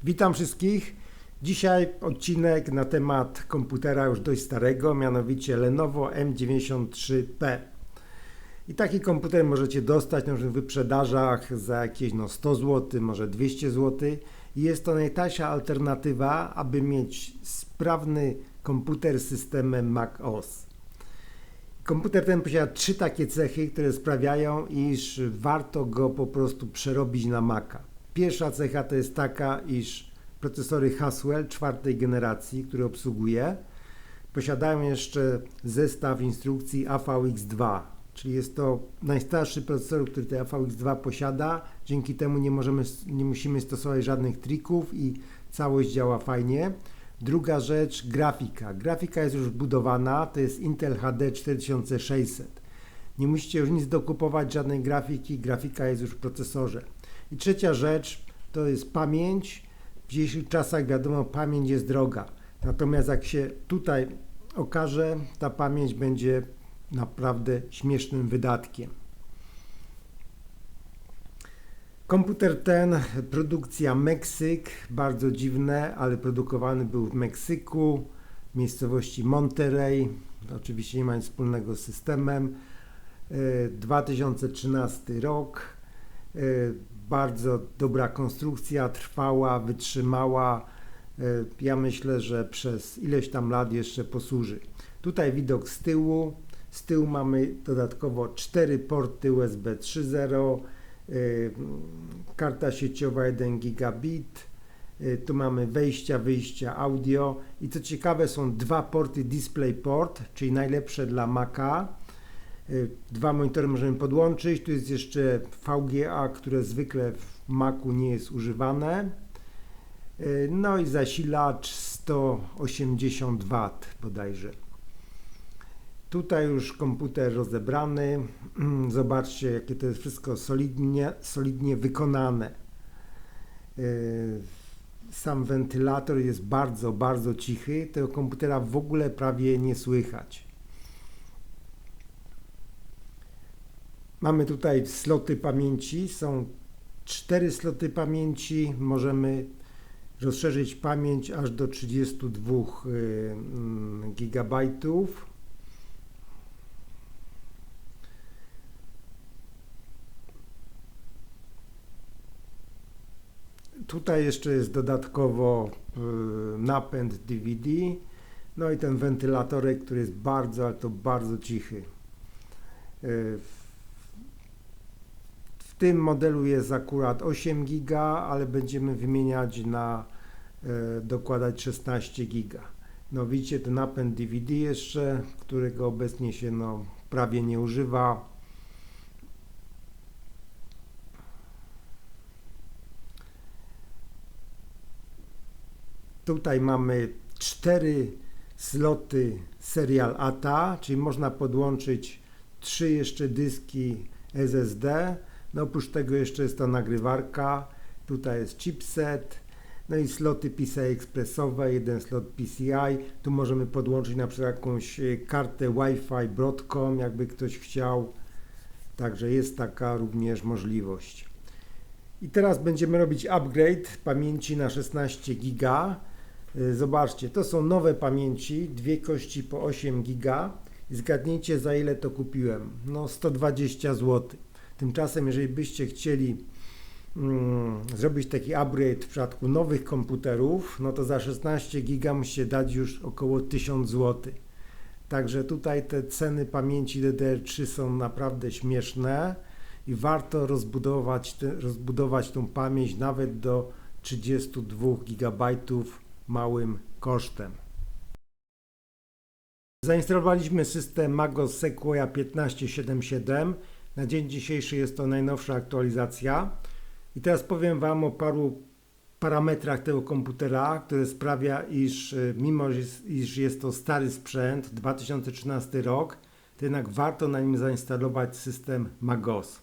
Witam wszystkich. Dzisiaj odcinek na temat komputera już dość starego, mianowicie Lenovo M93P. I taki komputer możecie dostać na wyprzedażach za jakieś 100 zł, może 200 zł. I jest to najtańsza alternatywa, aby mieć sprawny komputer z systemem macOS. Komputer ten posiada 3 takie cechy, które sprawiają, iż warto go po prostu przerobić na Maca. Pierwsza cecha to jest taka, iż procesory Haswell 4. generacji, które obsługuje, posiadają jeszcze zestaw instrukcji AVX2, czyli jest to najstarszy procesor, który ten AVX2 posiada. Dzięki temu nie musimy stosować żadnych trików i całość działa fajnie. Druga rzecz, grafika. Grafika jest już wbudowana, to jest Intel HD 4600. Nie musicie już nic dokupować, żadnej grafiki, grafika jest już w procesorze. I trzecia rzecz to jest pamięć. W dzisiejszych czasach wiadomo, pamięć jest droga. Natomiast jak się tutaj okaże, ta pamięć będzie naprawdę śmiesznym wydatkiem. Komputer ten, produkcja Meksyk, bardzo dziwne, ale produkowany był w Meksyku, w miejscowości Monterrey. Oczywiście nie ma nic wspólnego z systemem. 2013 rok. Bardzo dobra konstrukcja, trwała, wytrzymała. Ja myślę, że przez ileś tam lat jeszcze posłuży. Tutaj widok z tyłu. Z tyłu mamy dodatkowo 4 porty USB 3.0, karta sieciowa 1 gigabit. Tu mamy wejścia, wyjścia audio i co ciekawe są 2 porty DisplayPort, czyli najlepsze dla Maca. 2 monitory możemy podłączyć, tu jest jeszcze VGA, które zwykle w Macu nie jest używane. No i zasilacz 180 W bodajże. Tutaj już komputer rozebrany. Zobaczcie, jakie to jest wszystko solidnie wykonane. Sam wentylator jest bardzo cichy. Tego komputera w ogóle prawie nie słychać. Mamy tutaj sloty pamięci. Są 4 sloty pamięci. Możemy rozszerzyć pamięć aż do 32 GB. Tutaj jeszcze jest dodatkowo napęd DVD, no i ten wentylatorek, który jest ale to bardzo cichy. W tym modelu jest akurat 8 GB, ale będziemy wymieniać na dokładać 16 GB. No widzicie, ten napęd DVD jeszcze, którego obecnie się prawie nie używa. Tutaj mamy 4 sloty Serial ATA, czyli można podłączyć 3 jeszcze dyski SSD. No oprócz tego jeszcze jest ta nagrywarka, tutaj jest chipset, no i sloty PCI Expressowe, 1 slot PCI. Tu możemy podłączyć na przykład jakąś kartę Wi-Fi Broadcom, jakby ktoś chciał. Także jest taka również możliwość. I teraz będziemy robić upgrade pamięci na 16 GB. Zobaczcie, to są nowe pamięci, 2 kości po 8 GB i zgadnijcie, za ile to kupiłem. 120 zł. Tymczasem, jeżeli byście chcieli zrobić taki upgrade w przypadku nowych komputerów, no to za 16 GB musicie dać już około 1000 zł. Także tutaj te ceny pamięci DDR3 są naprawdę śmieszne i warto rozbudować tą pamięć nawet do 32 GB małym kosztem. Zainstalowaliśmy system MagOS Sequoia 1577. Na dzień dzisiejszy jest to najnowsza aktualizacja. I teraz powiem Wam o paru parametrach tego komputera, które sprawia, iż mimo iż jest to stary sprzęt, 2013 rok, to jednak warto na nim zainstalować system MagOS.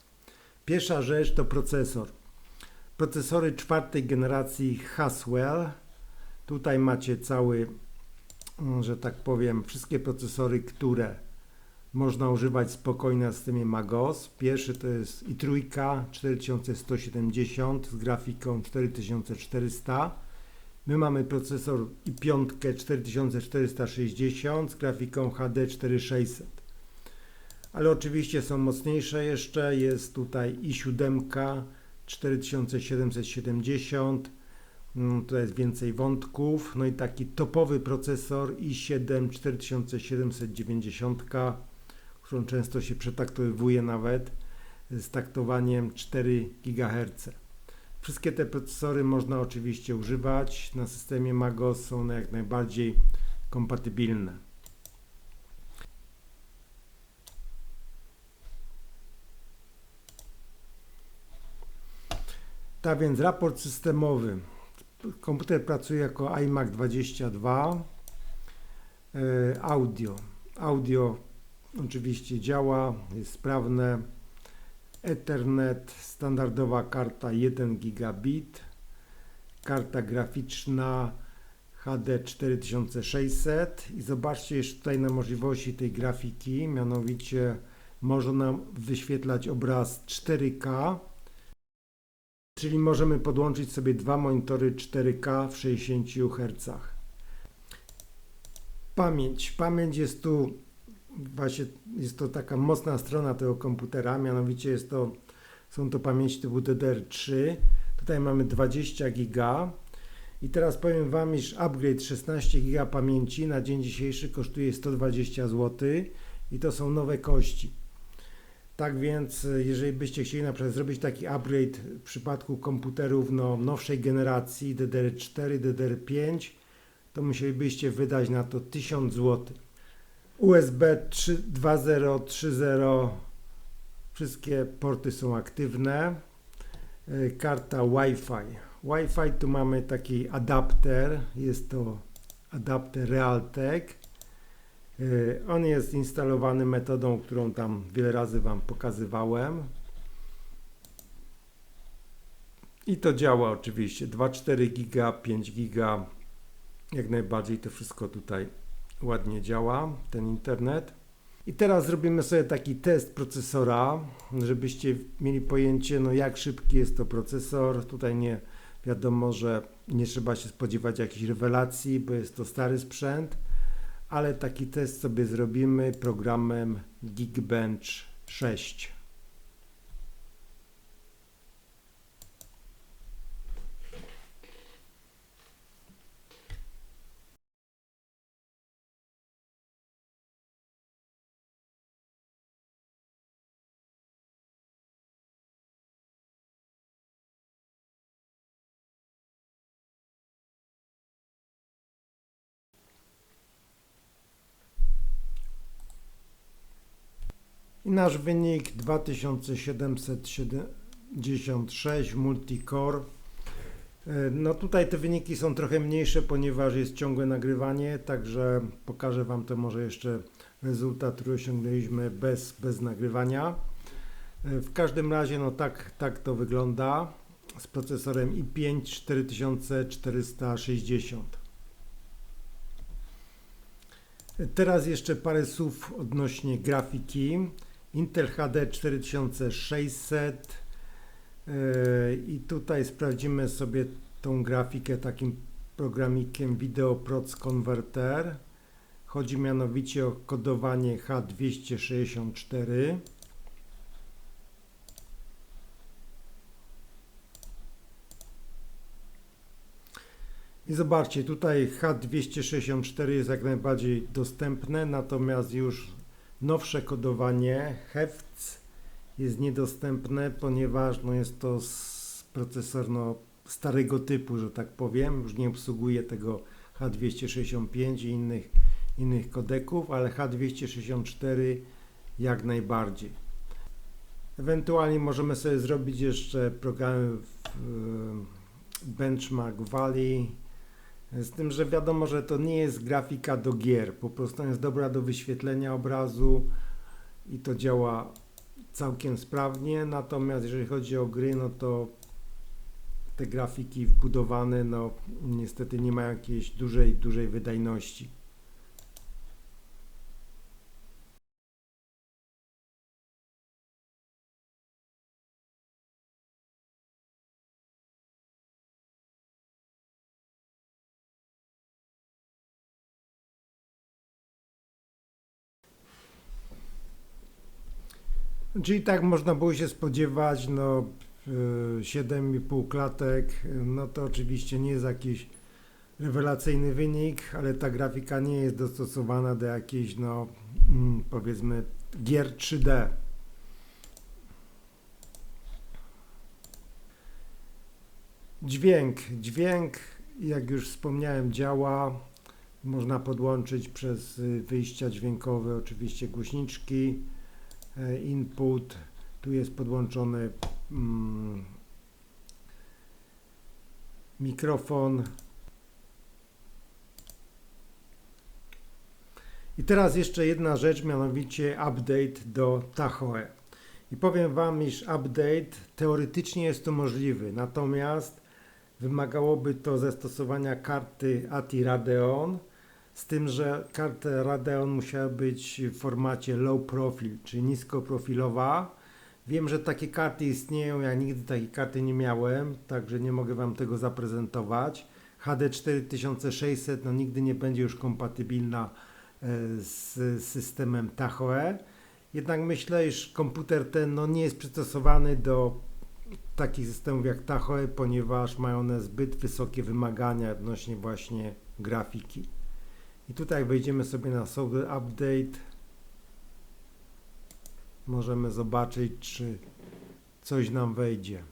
Pierwsza rzecz to procesor. Procesory 4. generacji Haswell. Tutaj macie cały, że tak powiem, wszystkie procesory, które można używać spokojnie na systemie MagOS. Pierwszy to jest i3 4170 z grafiką 4400. My mamy procesor i5 4460 z grafiką HD 4600. Ale oczywiście są mocniejsze jeszcze. Jest tutaj i7 4770. Tutaj jest więcej wątków. No i taki topowy procesor i7 4790, którą często się przetaktowywuje nawet z taktowaniem 4 GHz. Wszystkie te procesory można oczywiście używać. Na systemie Magos są one jak najbardziej kompatybilne. Tak więc raport systemowy. Komputer pracuje jako iMac 22. Audio oczywiście działa, jest sprawne. Ethernet, standardowa karta 1 gigabit. Karta graficzna HD 4600 i zobaczcie jeszcze tutaj na możliwości tej grafiki, mianowicie może nam wyświetlać obraz 4K, czyli możemy podłączyć sobie dwa monitory 4K w 60 Hz. Pamięć jest tu właśnie, jest to taka mocna strona tego komputera, mianowicie są to pamięci typu DDR3. Tutaj mamy 20 GB i teraz powiem Wam, iż upgrade 16 GB pamięci na dzień dzisiejszy kosztuje 120 zł i to są nowe kości. Tak więc, jeżeli byście chcieli na przykład zrobić taki upgrade w przypadku komputerów nowszej generacji DDR4, DDR5, to musielibyście wydać na to 1000 zł. USB 2.0, 3.0, wszystkie porty są aktywne. Karta Wi-Fi. Wi-Fi tu mamy taki adapter, jest to adapter Realtek. On jest instalowany metodą, którą tam wiele razy Wam pokazywałem. I to działa oczywiście, 2,4 giga, 5 giga, jak najbardziej to wszystko tutaj ładnie działa, ten internet. I teraz zrobimy sobie taki test procesora, żebyście mieli pojęcie, jak szybki jest to procesor. Tutaj nie wiadomo, że nie trzeba się spodziewać jakichś rewelacji, bo jest to stary sprzęt, ale taki test sobie zrobimy programem Geekbench 6. I nasz wynik 2776 multicore. No tutaj te wyniki są trochę mniejsze, ponieważ jest ciągłe nagrywanie, także pokażę Wam to może jeszcze rezultat, który osiągnęliśmy bez nagrywania. W każdym razie tak to wygląda z procesorem i5 4460. Teraz jeszcze parę słów odnośnie grafiki. Intel HD 4600 i tutaj sprawdzimy sobie tą grafikę takim programikiem VideoProc Converter. Chodzi mianowicie o kodowanie H264. I zobaczcie, tutaj H264 jest jak najbardziej dostępne, natomiast już nowsze kodowanie HEVC jest niedostępne, ponieważ jest to procesor starego typu, że tak powiem, już nie obsługuje tego H265 i innych kodeków, ale H264 jak najbardziej. Ewentualnie możemy sobie zrobić jeszcze programy w Benchmark Valley, z tym, że wiadomo, że to nie jest grafika do gier, po prostu jest dobra do wyświetlenia obrazu i to działa całkiem sprawnie, natomiast jeżeli chodzi o gry, to te grafiki wbudowane niestety nie mają jakiejś dużej wydajności. Czyli tak można było się spodziewać, no 7,5 klatek, no to oczywiście nie jest jakiś rewelacyjny wynik, ale ta grafika nie jest dostosowana do jakiejś, no powiedzmy, gier 3D. Dźwięk, jak już wspomniałem, działa. Można podłączyć przez wyjścia dźwiękowe oczywiście głośniczki, input, tu jest podłączony mikrofon. I teraz jeszcze jedna rzecz, mianowicie update do Tahoe. I powiem Wam, iż update teoretycznie jest to możliwy, natomiast wymagałoby to zastosowania karty ATI Radeon, z tym, że karta Radeon musiała być w formacie low profile, czyli niskoprofilowa. Wiem, że takie karty istnieją, ja nigdy takiej karty nie miałem, także nie mogę Wam tego zaprezentować. HD 4600 no, nigdy nie będzie już kompatybilna z systemem Tahoe. Jednak myślę, iż komputer ten no, nie jest przystosowany do takich systemów jak Tahoe, ponieważ mają one zbyt wysokie wymagania odnośnie właśnie grafiki. I tutaj wejdziemy sobie na Software Update. Możemy zobaczyć, czy coś nam wejdzie.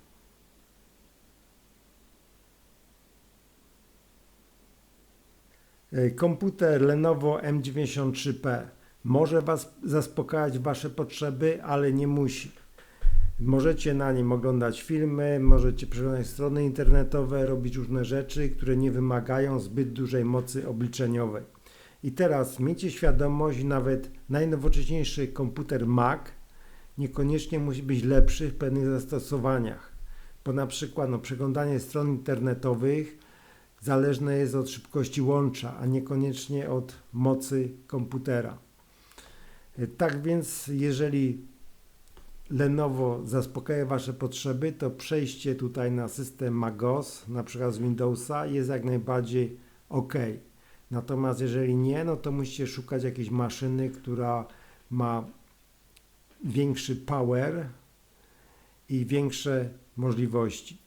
Komputer Lenovo M93P może Was zaspokajać Wasze potrzeby, ale nie musi. Możecie na nim oglądać filmy, możecie przeglądać strony internetowe, robić różne rzeczy, które nie wymagają zbyt dużej mocy obliczeniowej. I teraz miejcie świadomość, nawet najnowocześniejszy komputer Mac niekoniecznie musi być lepszy w pewnych zastosowaniach, bo na przykład przeglądanie stron internetowych zależne jest od szybkości łącza, a niekoniecznie od mocy komputera. Tak więc, jeżeli Lenovo zaspokaja Wasze potrzeby, to przejście tutaj na system MacOS, na przykład z Windowsa, jest jak najbardziej ok. Natomiast jeżeli nie, no to musicie szukać jakiejś maszyny, która ma większy power i większe możliwości.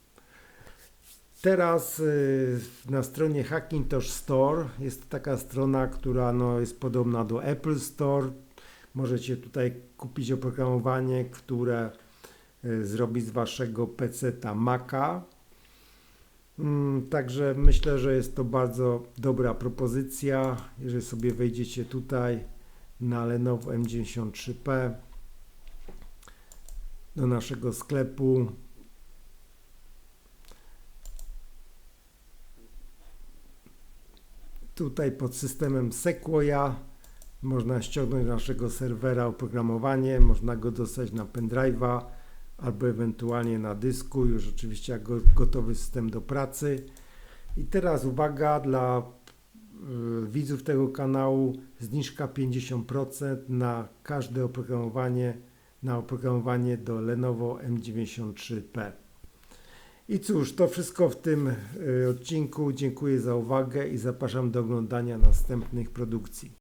Teraz na stronie Hackintosh Store jest taka strona, która jest podobna do Apple Store. Możecie tutaj kupić oprogramowanie, które zrobi z Waszego PC-ta Maca. Także myślę, że jest to bardzo dobra propozycja. Jeżeli sobie wejdziecie tutaj na Lenovo M93P do naszego sklepu, tutaj pod systemem Sequoia można ściągnąć z naszego serwera oprogramowanie, można go dostać na pendrive'a albo ewentualnie na dysku, już oczywiście jako gotowy system do pracy. I teraz uwaga, dla widzów tego kanału zniżka 50% na każde oprogramowanie do Lenovo M93P. I cóż, to wszystko w tym odcinku. Dziękuję za uwagę i zapraszam do oglądania następnych produkcji.